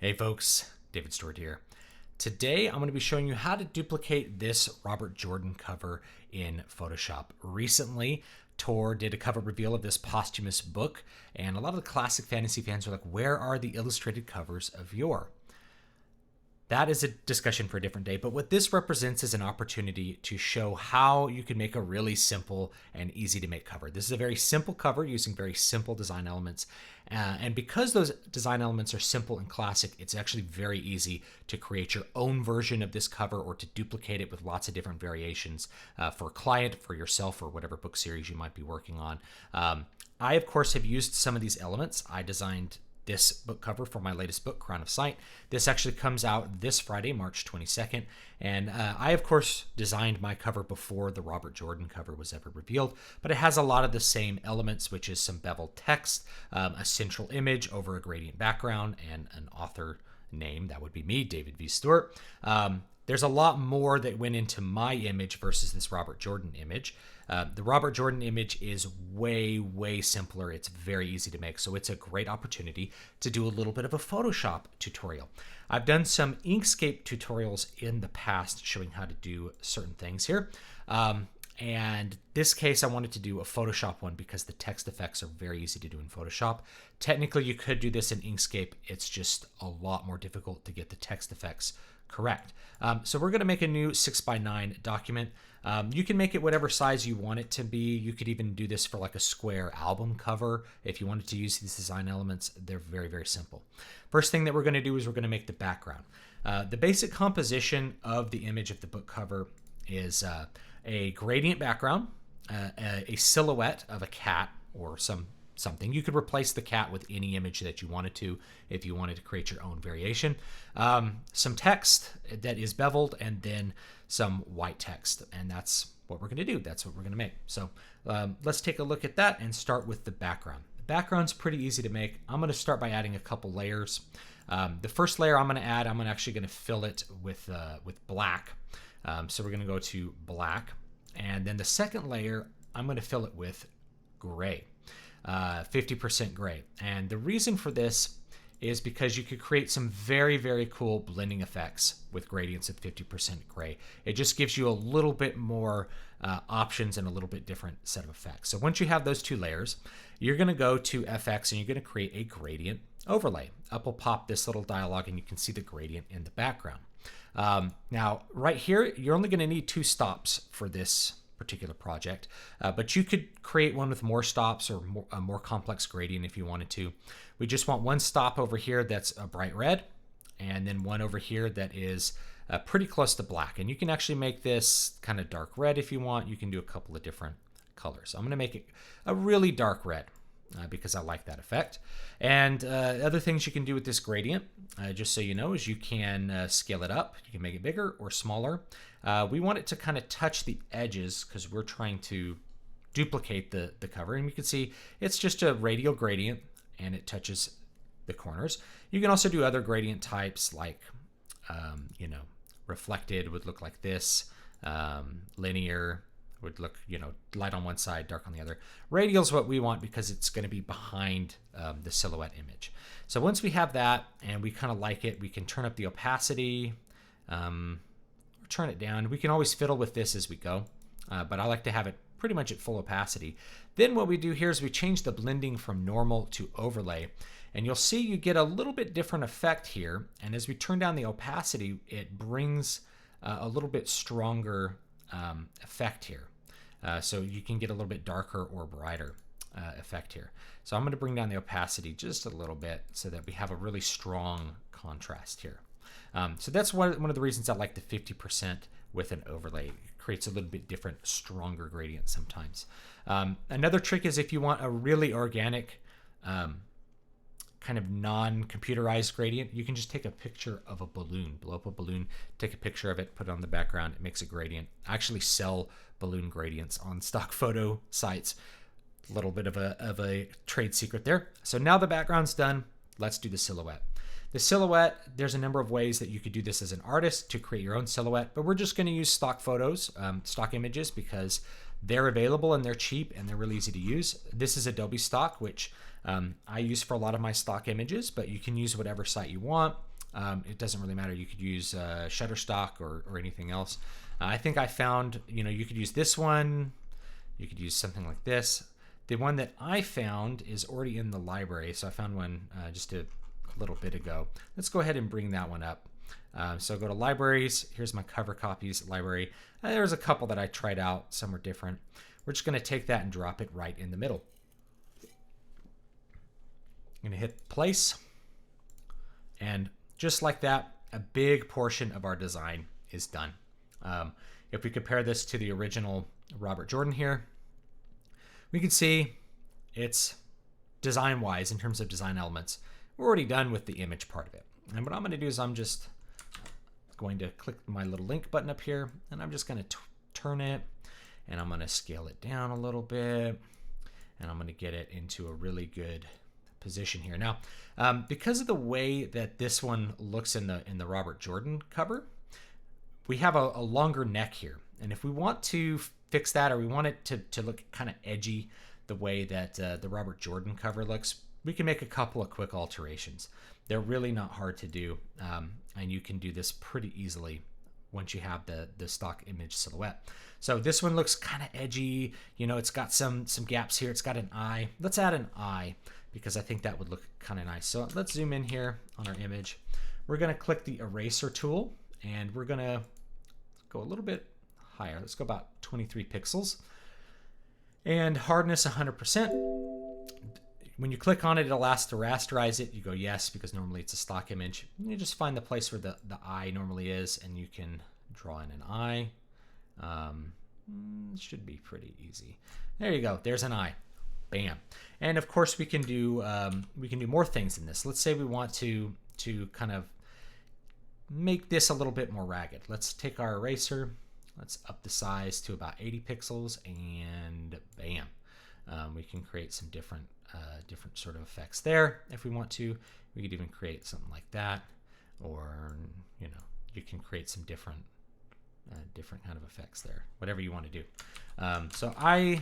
Hey folks, David Stewart here. Today I'm going to be showing you how to duplicate this Robert Jordan cover in Photoshop. Recently, Tor did a cover reveal of this posthumous book, and a lot of the classic fantasy fans are like, where are the illustrated covers of yore? That is a discussion for a different day, but what this represents is an opportunity to show how you can make a really simple and easy to make cover. This is a very simple cover using very simple design elements. And because those design elements are simple and classic, it's actually very easy to create your own version of this cover or to duplicate it with lots of different variations for a client, for yourself, or whatever book series you might be working on. I, of course, have used some of these elements. I designed this book cover for my latest book, Crown of Sight. This actually comes out this Friday, March 22nd. And I, of course, designed my cover before the Robert Jordan cover was ever revealed, but it has a lot of the same elements, which is some beveled text, a central image over a gradient background, and an author name. That would be me, David V. Stewart. There's a lot more that went into my image versus this Robert Jordan image. The Robert Jordan image is way, way simpler. It's very easy to make, so it's a great opportunity to do a little bit of a Photoshop tutorial. I've done some Inkscape tutorials in the past showing how to do certain things here. And this case, I wanted to do a Photoshop one because the text effects are very easy to do in Photoshop. Technically, you could do this in Inkscape. It's just a lot more difficult to get the text effects correct. So we're going to make a new 6x9 document. You can make it whatever size you want it to be. You could even do this for like a square album cover. If you wanted to use these design elements, they're very, very simple. First thing that we're going to do is we're going to make the background. The basic composition of the image of the book cover is a gradient background, a silhouette of a cat or something. You could replace the cat with any image that you wanted to if you wanted to create your own variation. Some text that is beveled, and then some white text, and that's what we're going to do. That's what we're going to make. So let's take a look at that and start with the background. The background's pretty easy to make. I'm going to start by adding a couple layers. The first layer I'm going to add, I'm actually going to fill it with black. So we're going to go to black, and then the second layer I'm going to fill it with gray. 50% gray. And the reason for this is because you could create some very, very cool blending effects with gradients of 50% gray. It just gives you a little bit more options and a little bit different set of effects. So once you have those two layers, you're going to go to FX and you're going to create a gradient overlay. Up will pop this little dialog and you can see the gradient in the background. Now, right here, you're only going to need 2 stops for this particular project, but you could create one with more stops or a more complex gradient if you wanted to. We just want one stop over here that's a bright red, and then one over here that is pretty close to black. And you can actually make this kind of dark red if you want. You can do a couple of different colors. So I'm going to make it a really dark red because I like that effect. And other things you can do with this gradient, just so you know, is you can scale it up. You can make it bigger or smaller. We want it to kind of touch the edges because we're trying to duplicate the cover. And you can see it's just a radial gradient and it touches the corners. You can also do other gradient types like, reflected would look like this, linear would look, light on one side, dark on the other. Radial is what we want because it's going to be behind the silhouette image. So once we have that and we kind of like it, we can turn up the opacity, turn it down. We can always fiddle with this as we go, but I like to have it pretty much at full opacity. Then what we do here is we change the blending from normal to overlay, and you'll see you get a little bit different effect here. And as we turn down the opacity, it brings a little bit stronger effect here. So you can get a little bit darker or brighter effect here. So I'm going to bring down the opacity just a little bit so that we have a really strong contrast here. So that's one of the reasons I like the 50% with an overlay. It creates a little bit different, stronger gradient sometimes. Another trick is if you want a really organic, kind of non-computerized gradient, you can just take a picture of a balloon, blow up a balloon, take a picture of it, put it on the background, it makes a gradient. I actually sell balloon gradients on stock photo sites. A little bit of a trade secret there. So now the background's done, let's do the silhouette. The silhouette, there's a number of ways that you could do this as an artist to create your own silhouette, but we're just going to use stock photos, stock images, because they're available and they're cheap and they're really easy to use. This is Adobe Stock, which I use for a lot of my stock images, but you can use whatever site you want. It doesn't really matter. You could use Shutterstock or anything else. I think I found, you could use this one. You could use something like this. The one that I found is already in the library, so I found one just a little bit ago. Let's go ahead and bring that one up. So go to libraries. Here's my cover copies library. There's a couple that I tried out. Some were different. We're just going to take that and drop it right in the middle. I'm going to hit place. And just like that, a big portion of our design is done. If we compare this to the original Robert Jordan here, we can see it's design-wise, in terms of design elements, we're already done with the image part of it. And what I'm going to do is I'm just going to click my little link button up here, and I'm just going to turn it, and I'm going to scale it down a little bit, and I'm going to get it into a really good position here. Now, because of the way that this one looks in the Robert Jordan cover, we have a longer neck here. And if we want to fix that, or we want it to look kind of edgy the way that the Robert Jordan cover looks, we can make a couple of quick alterations. They're really not hard to do, and you can do this pretty easily once you have the stock image silhouette. So this one looks kind of edgy. It's got some gaps here. It's got an eye. Let's add an eye, because I think that would look kind of nice. So let's zoom in here on our image. We're going to click the eraser tool, and we're going to go a little bit higher. Let's go about 23 pixels. And hardness 100%. When you click on it, it'll ask to rasterize it. You go yes, because normally it's a stock image. You just find the place where the eye normally is, and you can draw in an eye. It should be pretty easy. There you go. There's an eye. Bam. And of course we can do more things in this. Let's say we want to kind of make this a little bit more ragged. Let's take our eraser. Let's up the size to about 80 pixels, and bam. We can create some different sort of effects there if we want to. We could even create something like that, or you can create some different kind of effects there, whatever you want to do. So I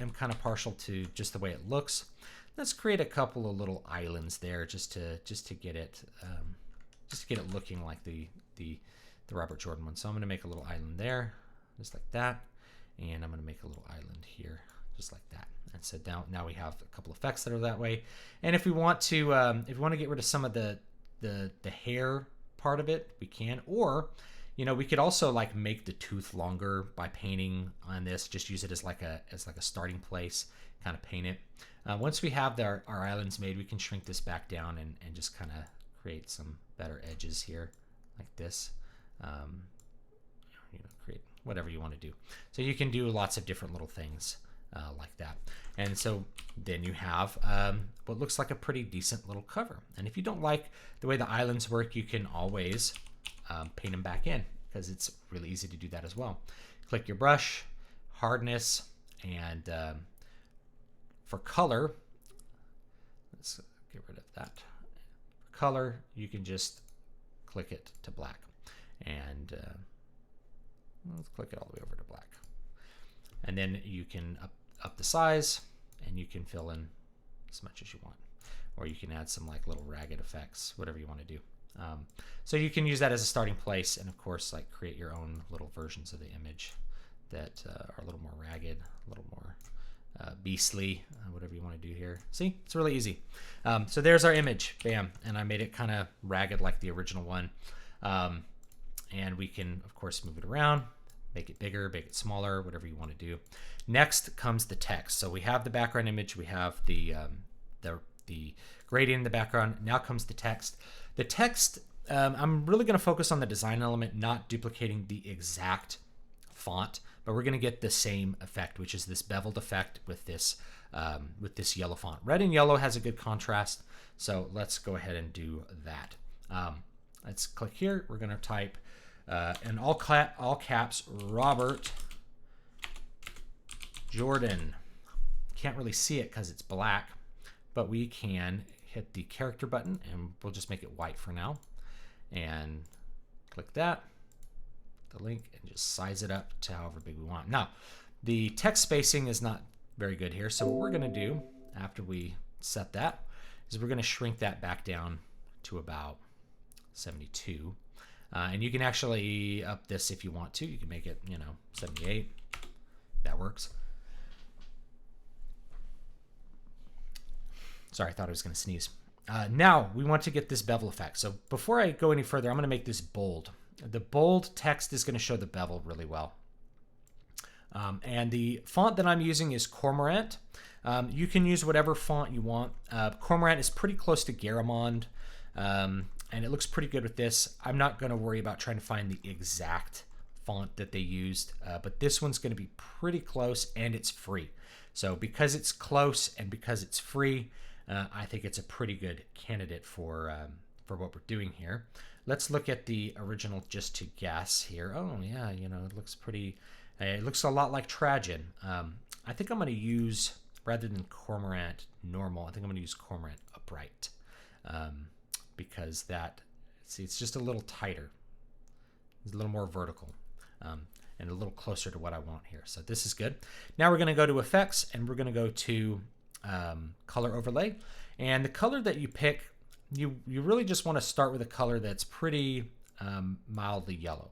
am kind of partial to just the way it looks. Let's create a couple of little islands there, just to get it looking like the Robert Jordan one. So I'm going to make a little island there, just like that, and I'm going to make a little island here, just like that. And so now we have a couple effects that are that way. And if we want to get rid of some of the hair part of it, we can. Or we could also like make the tooth longer by painting on this. Just use it as like a starting place, kind of paint it. Once we have our islands made, we can shrink this back down and just kind of create some better edges here, like this. Create whatever you want to do. So you can do lots of different little things like that. And so then you have what looks like a pretty decent little cover. And if you don't like the way the islands work, you can always paint them back in, because it's really easy to do that as well. Click your brush, hardness, and for color, let's get rid of that. For color, you can just click it to black, and let's click it all the way over to black. And then you can up the size, and you can fill in as much as you want, or you can add some like little ragged effects, whatever you want to do. So you can use that as a starting place, and of course like create your own little versions of the image that are a little more ragged, a little more beastly, whatever you want to do here. See, it's really easy. So there's our image, bam, and I made it kind of ragged like the original one. And we can of course move it around, make it bigger, make it smaller, whatever you want to do. Next comes the text. So we have the background image, we have the gradient in the background. Now comes the text. The text, I'm really going to focus on the design element, not duplicating the exact font, but we're going to get the same effect, which is this beveled effect with this yellow font. Red and yellow has a good contrast, so let's go ahead and do that. Let's click here. We're going to type in all caps, Robert Jordan. Can't really see it because it's black, but we can hit the character button, and we'll just make it white for now. And click that, the link, and just size it up to however big we want. Now, the text spacing is not very good here, so what we're going to do after we set that is we're going to shrink that back down to about, 72. And you can actually up this if you want to. You can make it, 78. That works. Sorry, I thought I was going to sneeze. Now we want to get this bevel effect. So before I go any further, I'm going to make this bold. The bold text is going to show the bevel really well. And the font that I'm using is Cormorant. You can use whatever font you want. Cormorant is pretty close to Garamond, and it looks pretty good with this. I'm not going to worry about trying to find the exact font that they used, but this one's going to be pretty close, and it's free. So because it's close and because it's free, I think it's a pretty good candidate for what we're doing here. Let's look at the original just to guess here. Oh yeah, it looks pretty. It looks a lot like Trajan. I think I'm going to use, rather than Cormorant normal, I think I'm going to use Cormorant upright, because it's just a little tighter. It's a little more vertical, and a little closer to what I want here. So this is good. Now we're going to go to effects, and we're going to go to color overlay. And the color that you pick, you really just want to start with a color that's pretty mildly yellow,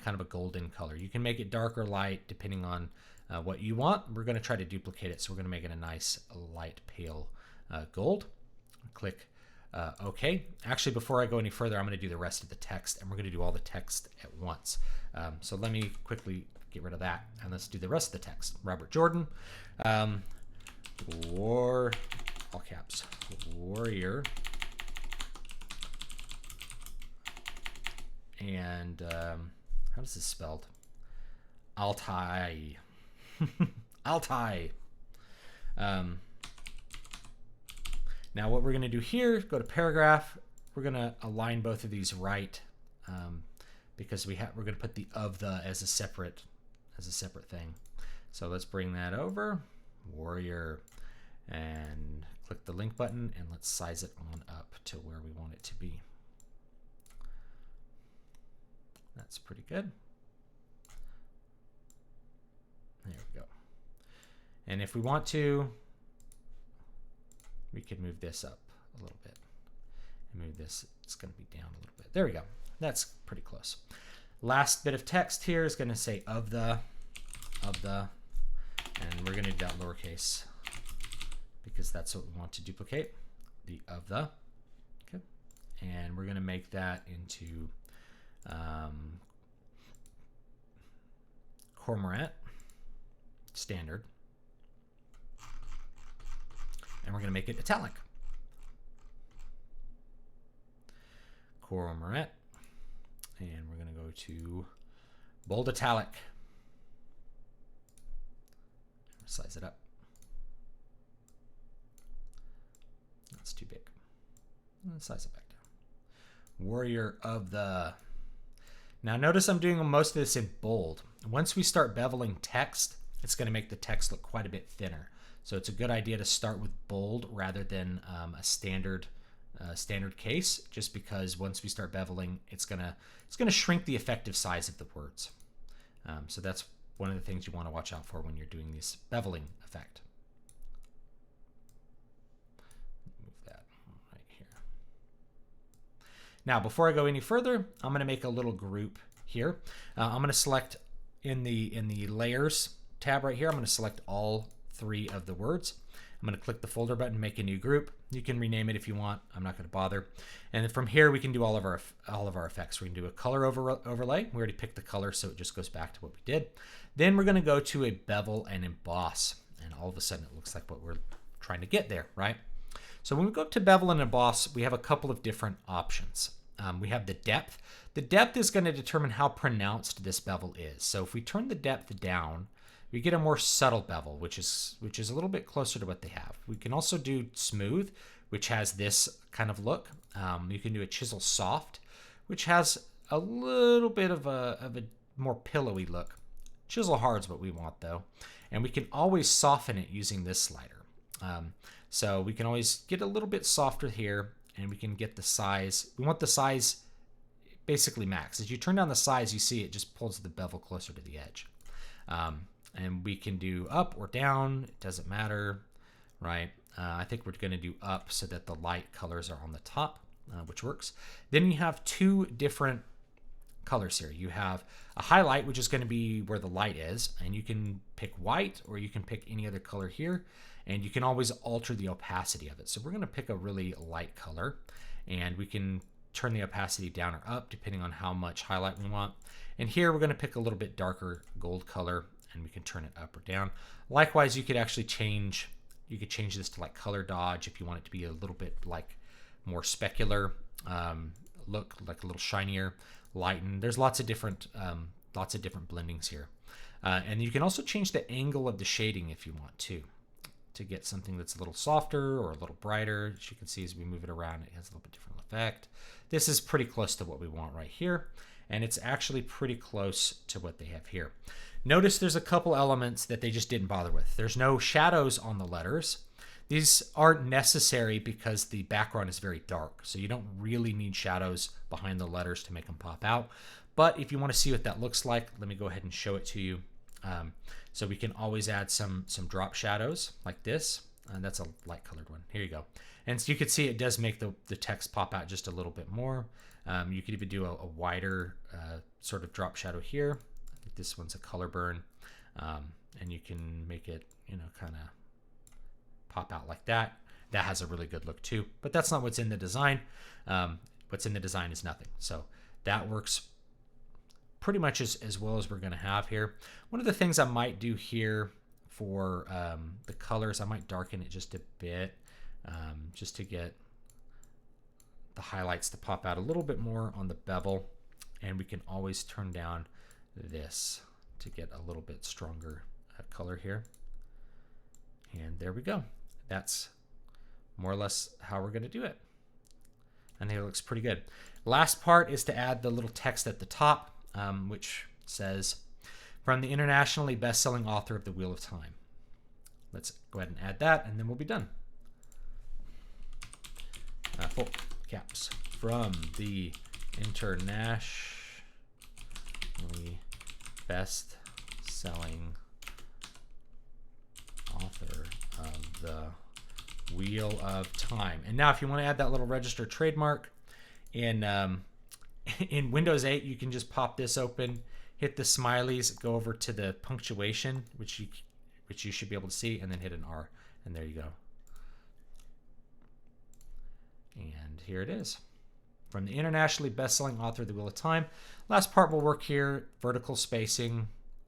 kind of a golden color. You can make it dark or light depending on what you want. We're going to try to duplicate it, so we're going to make it a nice light pale gold. Click OK. Actually, before I go any further, I'm going to do the rest of the text, and we're going to do all the text at once. So let me quickly get rid of that, and let's do the rest of the text. Robert Jordan, all caps, warrior, and how is this spelled? Altaii. Altaii. Now what we're going to do here, go to paragraph. We're going to align both of these right, because we're going to put the of the as a separate thing. So let's bring that over. Warrior, and click the link button, and let's size it on up to where we want it to be. That's pretty good. There we go. And if we want to, we can move this up a little bit. And move this, it's going to be down a little bit. There we go. That's pretty close. Last bit of text here is going to say of the, and we're going to do that lowercase because that's what we want to duplicate, the of the. Okay. And we're going to make that into Cormorant standard, and we're going to make it italic. Cormorant, and we're going to go to bold italic. Size it up. That's too big. Let's size it back down. Warrior of the. Now notice I'm doing most of this in bold. Once we start beveling text, it's going to make the text look quite a bit thinner. So it's a good idea to start with bold rather than a standard case, just because once we start beveling, it's gonna shrink the effective size of the words. So that's one of the things you want to watch out for when you're doing this beveling effect. Move that right here. Now, before I go any further, I'm going to make a little group here. I'm going to select in the layers tab right here. I'm going to select all 3 of the words. I'm going to click the folder button, make a new group. You can rename it if you want. I'm not going to bother. And then from here, we can do all of our effects. We can do a color overlay. We already picked the color, so it just goes back to what we did. Then we're going to go to a bevel and emboss, and all of a sudden, it looks like what we're trying to get there, right? So when we go up to bevel and emboss, we have a couple of different options. We have the depth. The depth is going to determine how pronounced this bevel is. So if we turn the depth down, we get a more subtle bevel, which is a little bit closer to what they have. We can also do smooth, which has this kind of look. You can do a chisel soft, which has a little bit of a more pillowy look. Chisel hard is what we want though. And we can always soften it using this slider. So we can always get a little bit softer here, and we can get the size. We want the size basically max. As you turn down the size, you see it just pulls the bevel closer to the edge. And we can do up or down. It doesn't matter, right? I think we're going to do up so that the light colors are on the top. which works. Then you have two different colors here. You have a highlight, which is going to be where the light is, and you can pick white or you can pick any other color here, and you can always alter the opacity of it. So we're going to pick a really light color, and we can turn the opacity down or up depending on how much highlight we want. And here we're going to pick a little bit darker gold color, and we can turn it up or down. Likewise, you could actually change this to like color dodge if you want it to be a little bit like more specular look, like a little shinier, lighten. There's lots of different blendings here, and you can also change the angle of the shading if you want to get something that's a little softer or a little brighter. As you can see, as we move it around, it has a little bit different effect. This is pretty close to what we want right here, and it's actually pretty close to what they have here. Notice there's a couple elements that they just didn't bother with. There's no shadows on the letters. These aren't necessary because the background is very dark, so you don't really need shadows behind the letters to make them pop out. But if you want to see what that looks like, let me go ahead and show it to you. So we can always add some drop shadows like this. That's a light colored one. Here you go. And so you can see it does make the text pop out just a little bit more. You could even do a wider sort of drop shadow here. I think this one's a color burn. And you can make it, kind of pop out like that. That has a really good look too, but that's not what's in the design. What's in the design is nothing. So that works pretty much as well as we're going to have here. One of the things I might do here for the colors, I might darken it just a bit, just to get the highlights to pop out a little bit more on the bevel. And we can always turn down this to get a little bit stronger color here. And there we go. That's more or less how we're going to do it. And it looks pretty good. Last part is to add the little text at the top, which says, from the internationally best-selling author of The Wheel of Time. Let's go ahead and add that, and then we'll be done. Full caps. From the internationally best-selling author of The Wheel of Time. And now if you want to add that little registered trademark in Windows 8, you can just pop this open, hit the smileys, go over to the punctuation, which you should be able to see, and then hit an R, and there you go. And here it is. From the internationally best-selling author of The Wheel of Time. Last part will work here. Vertical spacing.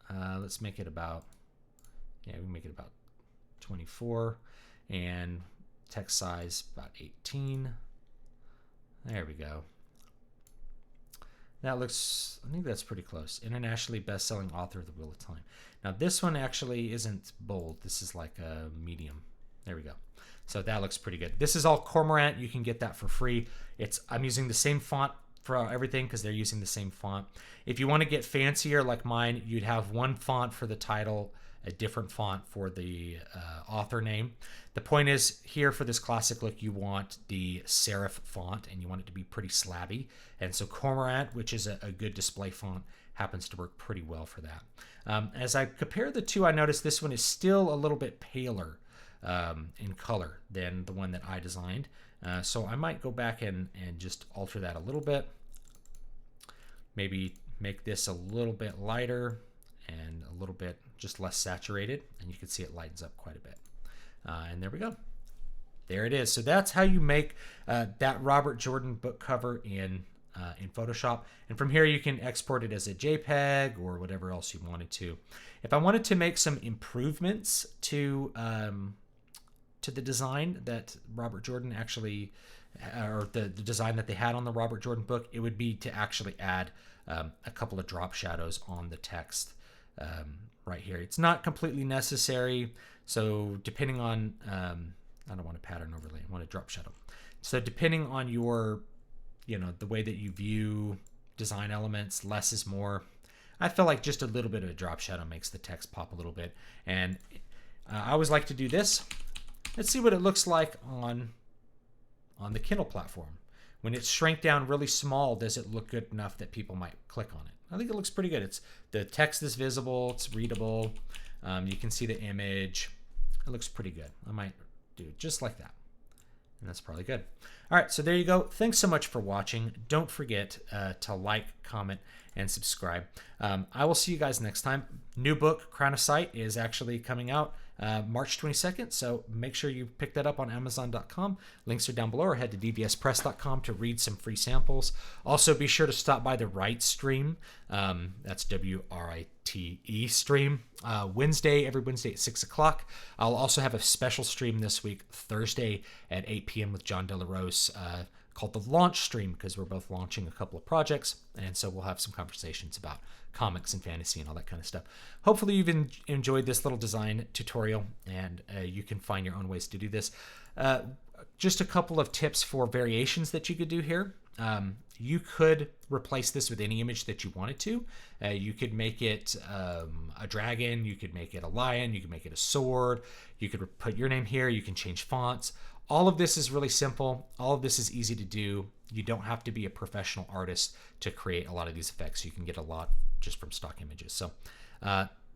Let's make it about, we can make it about 24, and text size about 18. There we go. That looks, I think that's pretty close. Internationally best-selling author of The Wheel of Time. Now this one actually isn't bold. This is like a medium. There we go. So that looks pretty good. This is all Cormorant. You can get that for free. I'm using the same font for everything because they're using the same font. If you want to get fancier like mine, you'd have one font for the title, a different font for the author name. The point is, here for this classic look, you want the serif font, and you want it to be pretty slabby. And so Cormorant, which is a good display font, happens to work pretty well for that. As I compare the two, I noticed this one is still a little bit paler in color than the one that I designed. So I might go back and just alter that a little bit. Maybe make this a little bit lighter and a little bit just less saturated, and you can see it lightens up quite a bit. And there we go. There it is. So that's how you make that Robert Jordan book cover in Photoshop. And from here you can export it as a JPEG or whatever else you wanted to. If I wanted to make some improvements to the design that Robert Jordan actually, or the design that they had on the Robert Jordan book, it would be to actually add a couple of drop shadows on the text right here. It's not completely necessary. So depending on, I don't want a pattern overlay, I want a drop shadow. So depending on your, the way that you view design elements, less is more. I feel like just a little bit of a drop shadow makes the text pop a little bit. And I always like to do this. Let's see what it looks like on the Kindle platform. When it's shrank down really small, does it look good enough that people might click on it? I think it looks pretty good. The text is visible, it's readable. You can see the image. It looks pretty good. I might do it just like that. And that's probably good. All right, so there you go. Thanks so much for watching. Don't forget to like, comment, and subscribe. I will see you guys next time. New book, Crown of Sight, is actually coming out March 22nd, so make sure you pick that up on Amazon.com. Links are down below, or head to dvspress.com to read some free samples. Also, be sure to stop by the Write stream. That's WRITE stream. Every Wednesday at 6 o'clock. I'll also have a special stream this week, Thursday at 8 p.m. with John Delarose, called the Launch Stream, because we're both launching a couple of projects, and so we'll have some conversations about comics and fantasy and all that kind of stuff. Hopefully you've enjoyed this little design tutorial, and you can find your own ways to do this. Just a couple of tips for variations that you could do here. You could replace this with any image that you wanted to. You could make it a dragon, you could make it a lion, you could make it a sword, you could put your name here, you can change fonts. All of this is really simple. All of this is easy to do. You don't have to be a professional artist to create a lot of these effects. You can get a lot just from stock images. So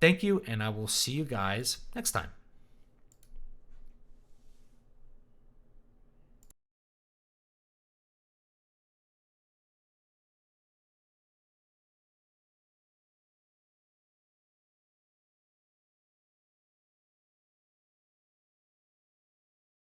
thank you, and I will see you guys next time.